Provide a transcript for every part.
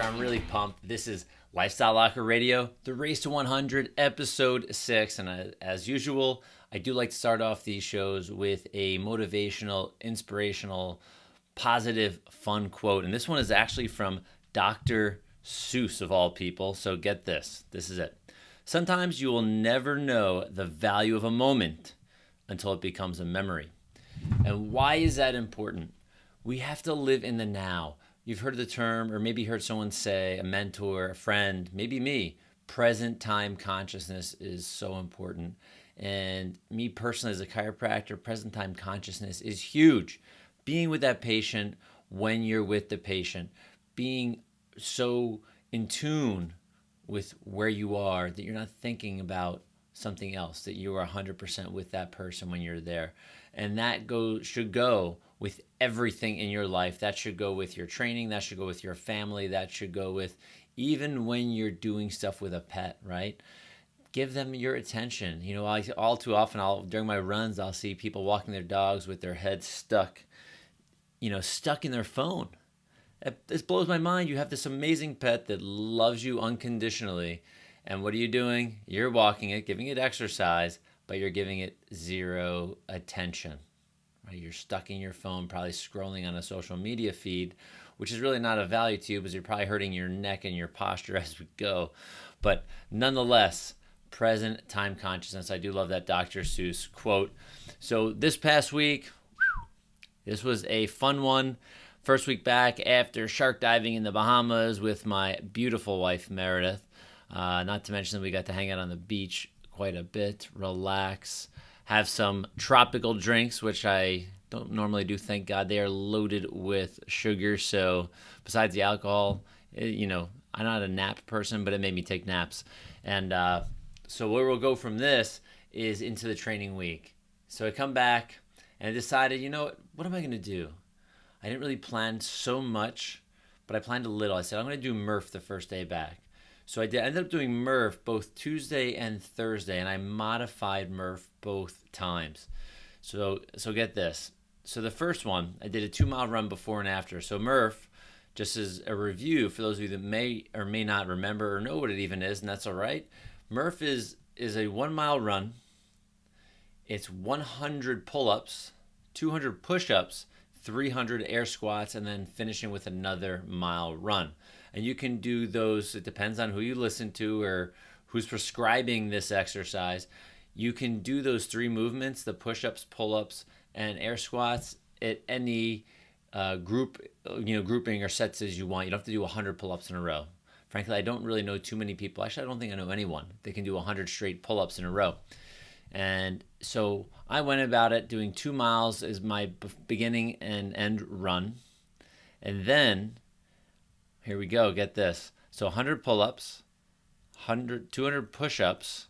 I'm really pumped. This is Lifestyle Locker Radio, the Race to 100, Episode 6. And as usual, I do like to start off these shows with a motivational, inspirational, positive, fun quote. And this one is actually from Dr. Seuss, of all people. So get this. This is it. Sometimes you will never know the value of a moment until it becomes a memory. And why is that important? We have to live in the now. You've heard the term, or maybe heard someone say, a mentor, a friend, maybe me, present time consciousness is so important. And me personally as a chiropractor, present time consciousness is huge. Being with that patient when you're with the patient, being so in tune with where you are that you're not thinking about something else, that you are 100% with that person when you're there. And that should go with everything in your life. That should go with your training. That should go with your family. That should go with even when you're doing stuff with a pet, right? Give them your attention. You know, all too often, during my runs, I'll see people walking their dogs with their heads stuck in their phone. This blows my mind. You have this amazing pet that loves you unconditionally. And what are you doing? You're walking it, giving it exercise, but you're giving it zero attention. Right? You're stuck in your phone, probably scrolling on a social media feed, which is really not of value to you because you're probably hurting your neck and your posture as we go. But nonetheless, present time consciousness. I do love that Dr. Seuss quote. So this past week, this was a fun one. First week back after shark diving in the Bahamas with my beautiful wife, Meredith. Not to mention that we got to hang out on the beach quite a bit, relax, have some tropical drinks, which I don't normally do, thank God. They are loaded with sugar, so besides the alcohol, I'm not a nap person, but it made me take naps. And so where we'll go from this is into the training week. So I come back and I decided, what am I going to do? I didn't really plan so much, but I planned a little. I said, I'm going to do MURPH the first day back. So I ended up doing MURPH both Tuesday and Thursday, and I modified MURPH both times. So get this. So the first one, I did a 2-mile run before and after. So MURPH, just as a review for those of you that may or may not remember or know what it even is, and that's all right. MURPH is a 1-mile run. It's 100 pull-ups, 200 push-ups, 300 air squats, and then finishing with another mile run. And you can do those, it depends on who you listen to or who's prescribing this exercise. You can do those 3 movements, the push-ups, pull-ups, and air squats at any grouping or sets as you want. You don't have to do 100 pull-ups in a row. Frankly, I don't really know too many people. Actually, I don't think I know anyone that can do 100 straight pull-ups in a row. And so I went about it doing 2 miles as my beginning and end run. And then, here we go, get this. So 100 pull-ups, 200 push-ups,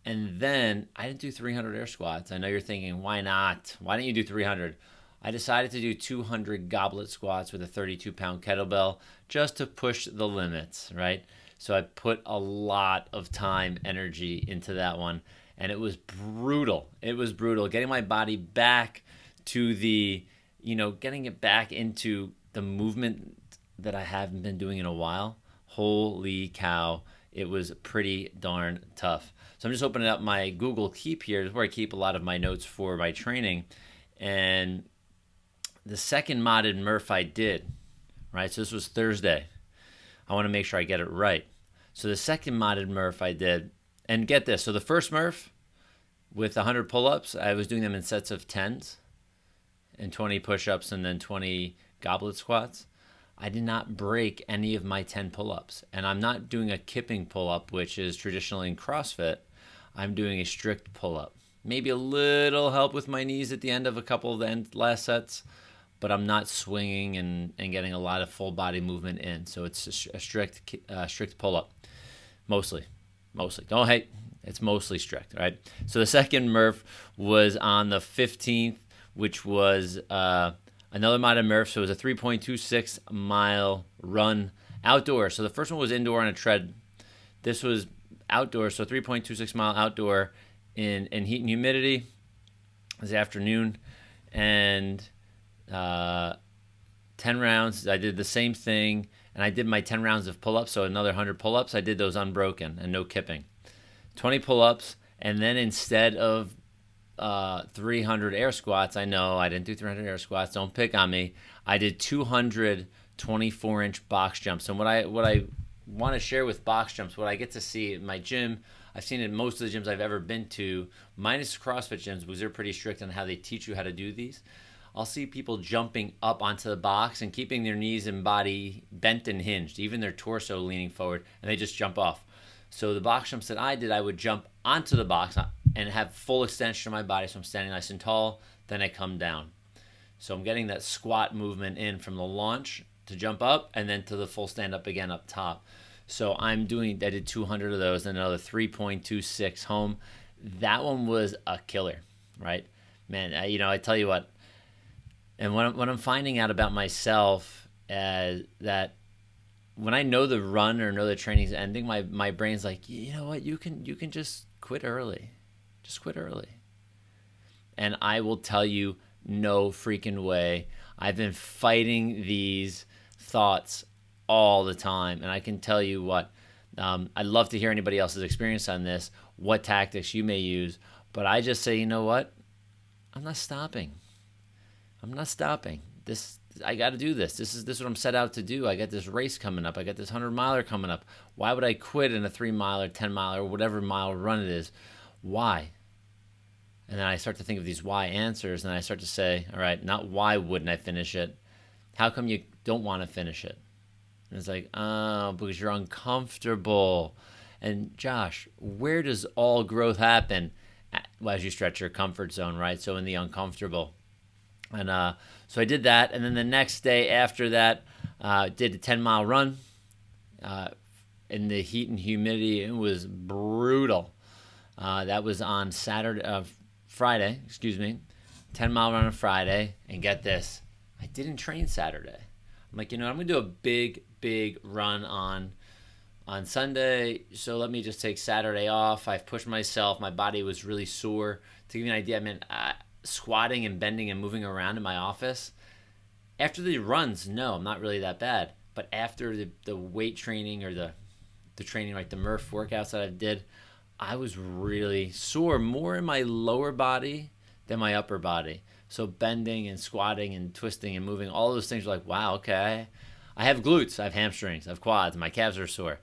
and then I didn't do 300 air squats. I know you're thinking, why not? Why didn't you do 300? I decided to do 200 goblet squats with a 32-pound kettlebell just to push the limits, right? So I put a lot of time, energy into that one. And it was brutal. It was brutal. Getting my body back to getting it back into the movement that I haven't been doing in a while. Holy cow. It was pretty darn tough. So I'm just opening up my Google Keep here. This is where I keep a lot of my notes for my training. And the second modded MURPH I did, right? So this was Thursday. I want to make sure I get it right. So the second modded MURPH I did, and get this. So the first MURPH with 100 pull-ups, I was doing them in sets of 10s and 20 push-ups and then 20 goblet squats. I did not break any of my 10 pull-ups. And I'm not doing a kipping pull-up, which is traditionally in CrossFit. I'm doing a strict pull-up. Maybe a little help with my knees at the end of a couple of the last sets, but I'm not swinging and getting a lot of full body movement in. So it's a strict pull-up, mostly. Don't hate. It's mostly strict, right? So the second MURPH was on the 15th, which was another modded MURPH. So it was a 3.26 mile run outdoor. So the first one was indoor on a tread. This was outdoor, so 3.26 mile outdoor in heat and humidity. It was the afternoon, and 10 rounds. I did the same thing, and and I did my 10 rounds of pull-ups, so another 100 pull-ups. I did those unbroken and no kipping. 20 pull-ups, and then instead of 300 air squats, I know I didn't do 300 air squats, don't pick on me. I did 200 24-inch box jumps. And what I want to share with box jumps, what I get to see in my gym, I've seen it in most of the gyms I've ever been to, minus CrossFit gyms, because they're pretty strict on how they teach you how to do these. I'll see people jumping up onto the box and keeping their knees and body bent and hinged, even their torso leaning forward, and they just jump off. So the box jumps that I did, I would jump onto the box and have full extension of my body, so I'm standing nice and tall, then I come down. So I'm getting that squat movement in from the launch to jump up and then to the full stand up again up top. So I did 200 of those and another 3.26 home. That one was a killer, right? Man, I tell you what, and what I'm finding out about myself that when I know the run or know the training's ending, my brain's like, you know what, you can just quit early. Just quit early. And I will tell you, no freaking way. I've been fighting these thoughts all the time. And I can tell you what, I'd love to hear anybody else's experience on this, what tactics you may use. But I just say, you know what? I'm not stopping. I got to do this. This is what I'm set out to do. I got this race coming up. I got this 100-miler coming up. Why would I quit in a 3-mile or 10-mile or whatever mile run it is? Why? And then I start to think of these why answers, and I start to say, all right, not why wouldn't I finish it? How come you don't want to finish it? And it's like, oh, because you're uncomfortable. And Josh, where does all growth happen? As you stretch your comfort zone, right? So in the uncomfortable. And so I did that, and then the next day after that, did a 10-mile run. In the heat and humidity, it was brutal. That was on Friday, 10-mile run on Friday, and get this, I didn't train Saturday. I'm like, I'm going to do a big run on Sunday, so let me just take Saturday off. I've pushed myself. My body was really sore. To give you an idea, I mean, squatting and bending and moving around in my office. After the runs, no, I'm not really that bad. But after the weight training or the training, like the MURPH workouts that I did, I was really sore, more in my lower body than my upper body. So bending and squatting and twisting and moving, all those things are like, wow, okay. I have glutes, I have hamstrings, I have quads, my calves are sore.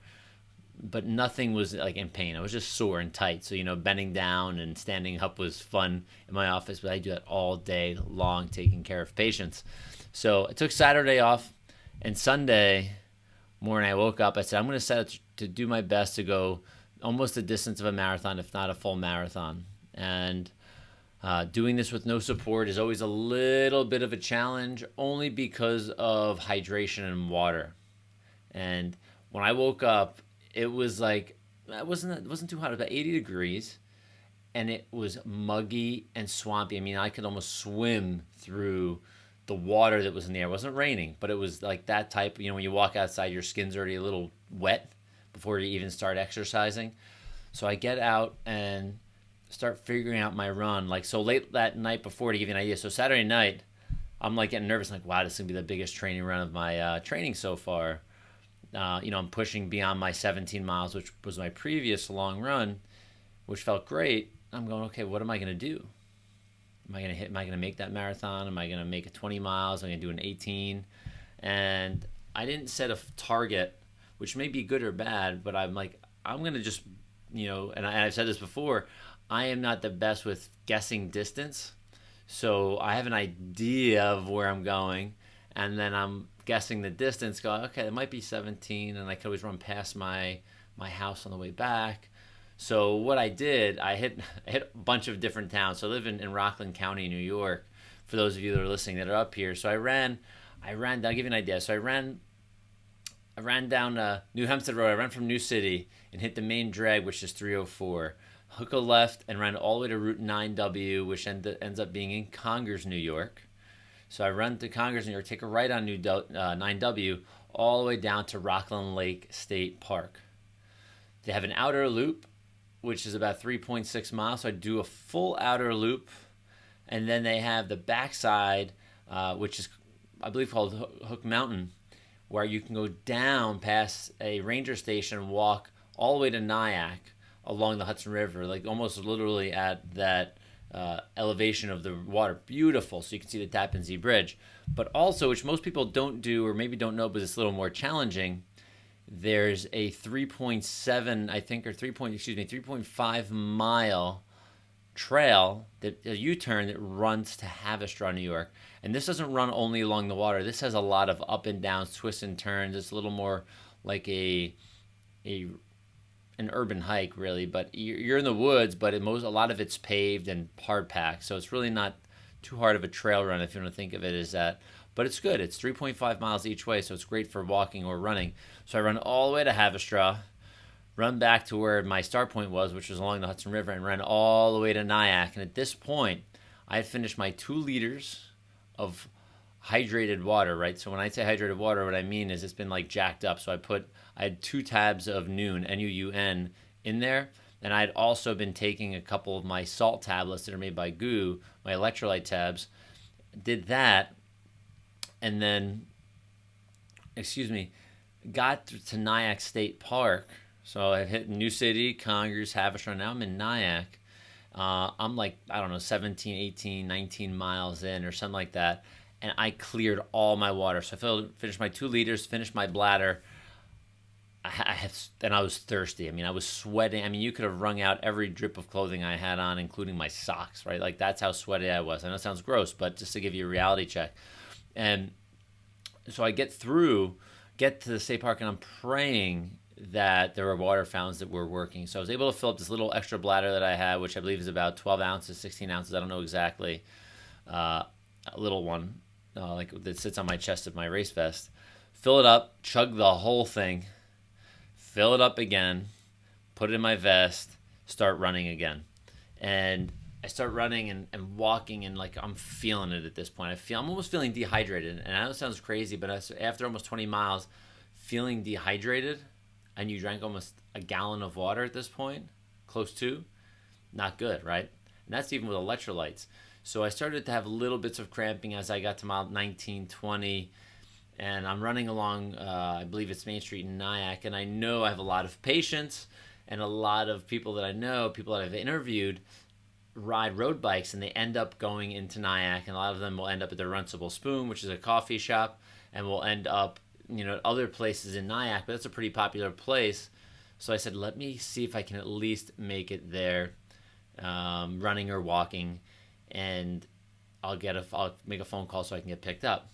But nothing was like in pain. I was just sore and tight. So, bending down and standing up was fun in my office, but I do that all day long, taking care of patients. So I took Saturday off, and Sunday morning I woke up. I said, I'm going to set out to do my best to go almost the distance of a marathon, if not a full marathon. And doing this with no support is always a little bit of a challenge, only because of hydration and water. And when I woke up, it was like, it wasn't too hot. It was about 80 degrees, and it was muggy and swampy. I mean, I could almost swim through the water that was in the air. It wasn't raining, but it was like that type. When you walk outside, your skin's already a little wet before you even start exercising. So I get out and start figuring out my run. Like, so late that night before, to give you an idea. So Saturday night, I'm like getting nervous. Like, wow, this is going to be the biggest training run of my training so far. I'm pushing beyond my 17 miles, which was my previous long run, which felt great. I'm going, okay, what am I going to do? Am I going to make that marathon? Am I going to make it 20 miles? Am I going to do an 18? And I didn't set a target, which may be good or bad, but I'm like, I'm going to just, and I've said this before, I am not the best with guessing distance. So I have an idea of where I'm going, and then I'm guessing the distance, going, okay, it might be 17, and I could always run past my house on the way back. So what I did, I hit a bunch of different towns. So I live in Rockland County, New York, for those of you that are listening that are up here. So I ran, I'll give you an idea. So I ran down New Hempstead Road. I ran from New City and hit the main drag, which is 304. Hook a left and ran all the way to Route 9W, which ends up being in Congers, New York. So I run to Congers, New York, take a right on 9W, all the way down to Rockland Lake State Park. They have an outer loop, which is about 3.6 miles. So I do a full outer loop. And then they have the backside, which is, I believe, called Hook Mountain, where you can go down past a ranger station and walk all the way to Nyack along the Hudson River, like almost literally at that elevation of the water. Beautiful. So you can see the Tappan Zee Bridge. But also, which most people don't do or maybe don't know, but it's a little more challenging, there's a 3.7, I think, or 3.5 mile trail, that a U-turn that runs to Haverstraw, New York. And this doesn't run only along the water. This has a lot of up and downs, twists and turns. It's a little more like an urban hike, really. But you're in the woods, but a lot of it's paved and hard packed. So it's really not too hard of a trail run if you want to think of it as that. But it's good. It's 3.5 miles each way, so it's great for walking or running. So I run all the way to Haverstraw, run back to where my start point was, which was along the Hudson River, and ran all the way to Nyack. And at this point, I had finished my 2 liters of hydrated water, right? So when I say hydrated water, what I mean is it's been like jacked up. So I had 2 tabs of Nuun, N-U-U-N, in there. And I had also been taking a couple of my salt tablets that are made by Goo, my electrolyte tabs. Did that, and then, got to Nyack State Park. So I hit New City, Congress, Haverstraw. Now I'm in Nyack. I'm like, I don't know, 17, 18, 19 miles in or something like that. And I cleared all my water. So I finished my 2 liters, finished my bladder. And I was thirsty. I mean, I was sweating. I mean, you could have wrung out every drip of clothing I had on, including my socks, right? Like, that's how sweaty I was. I know it sounds gross, but just to give you a reality check. And so I get to the state park, and I'm praying that there were water fountains that were working. So I was able to fill up this little extra bladder that I had, which I believe is about 12 ounces, 16 ounces. I don't know exactly. A little one, like that sits on my chest of my race vest. Fill it up, chug the whole thing, fill it up again, put it in my vest, start running again. And I start running and walking, and like I'm feeling it at this point. I'm almost feeling dehydrated. And I know it sounds crazy, but after almost 20 miles, feeling dehydrated, and you drank almost a gallon of water at this point, close to, not good, right? And that's even with electrolytes. So I started to have little bits of cramping as I got to mile 19, 20, and I'm running along, I believe it's Main Street in Nyack, and I know I have a lot of patients and a lot of people that I know, people that I've interviewed, ride road bikes, and they end up going into Nyack, and a lot of them will end up at the Runcible Spoon, which is a coffee shop, and will end up, other places in Nyack, but that's a pretty popular place. So I said, let me see if I can at least make it there, running or walking, and I'll make a phone call so I can get picked up.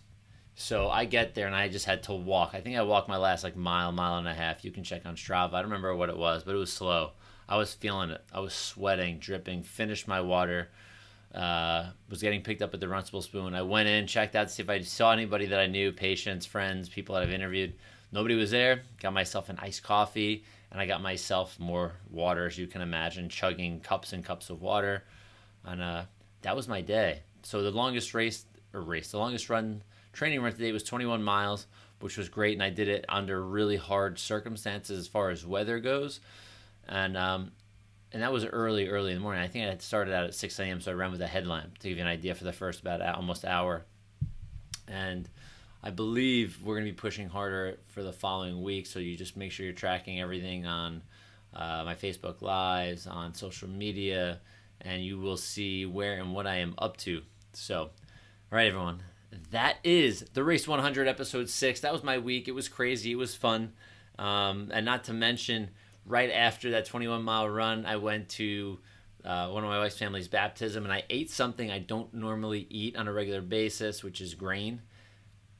So I get there, and I just had to walk. I think I walked my last mile and a half. You can check on Strava. I don't remember what it was, but it was slow. I was feeling it. I was sweating, dripping, finished my water, was getting picked up at the Runcible Spoon. I went in, checked out to see if I saw anybody that I knew, patients, friends, people that I've interviewed. Nobody was there. Got myself an iced coffee, and I got myself more water, as you can imagine, chugging cups and cups of water. And that was my day. So the longest training run today was 21 miles, which was great, and I did it under really hard circumstances as far as weather goes. And that was early in the morning. I think I had started out at 6 a.m., so I ran with a headlamp to give you an idea for the first about almost hour. And I believe we're going to be pushing harder for the following week, so you just make sure you're tracking everything on my Facebook Lives, on social media, and you will see where and what I am up to. So, all right, everyone. That is the Race 100 episode 6. That was my week. It was crazy. It was fun. And not to mention, right after that 21-mile run, I went to one of my wife's family's baptism, and I ate something I don't normally eat on a regular basis, which is grain.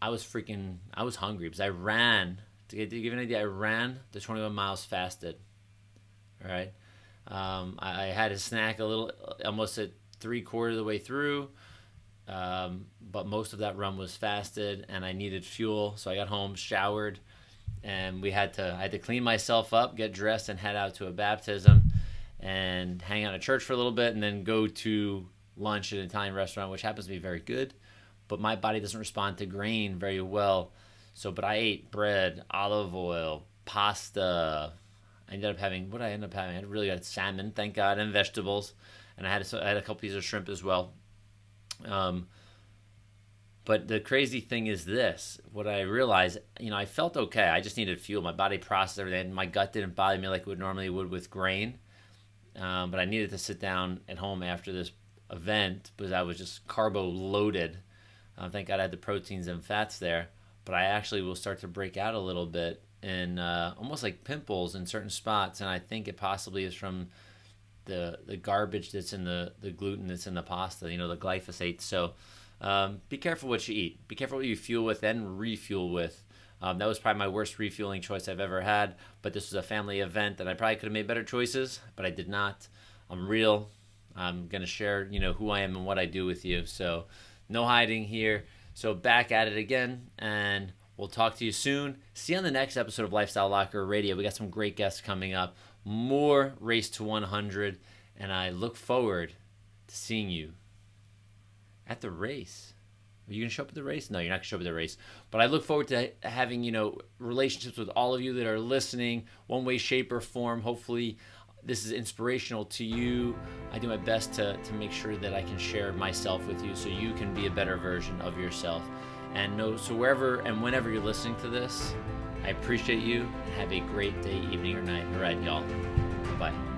I was hungry because I ran. To give you an idea, I ran the 21 miles fasted. All right. I had a snack almost at 3/4 of the way through. But most of that run was fasted, and I needed fuel. So I got home, showered, and I had to clean myself up, get dressed, and head out to a baptism and hang out at church for a little bit, and then go to lunch at an Italian restaurant, which happens to be very good. But my body doesn't respond to grain very well. But I ate bread, olive oil, pasta. I ended up having, what did I end up having? I really got salmon, thank God, and vegetables. And I had a couple pieces of shrimp as well. But the crazy thing is this: what I realized, I felt okay. I just needed fuel. My body processed everything. My gut didn't bother me like it would normally would with grain. But I needed to sit down at home after this event because I was just carbo loaded. Thank God I had the proteins and fats there. But I actually will start to break out a little bit and almost like pimples in certain spots. And I think it possibly is from the garbage that's in the gluten that's in the pasta, the glyphosate. So be careful what you eat. Be careful what you fuel with and refuel with. That was probably my worst refueling choice I've ever had. But this was a family event that I probably could have made better choices, but I did not. I'm real. I'm going to share, who I am and what I do with you. So no hiding here. So back at it again, and we'll talk to you soon. See you on the next episode of Lifestyle Locker Radio. We got some great guests coming up. More Race to 100, and I look forward to seeing you at the race. Are you going to show up at the race? No, you're not going to show up at the race. But I look forward to having, relationships with all of you that are listening, one way, shape, or form. Hopefully this is inspirational to you. I do my best to make sure that I can share myself with you so you can be a better version of yourself. And so wherever and whenever you're listening to this, I appreciate you, and have a great day, evening, or night. All right, y'all. Bye-bye.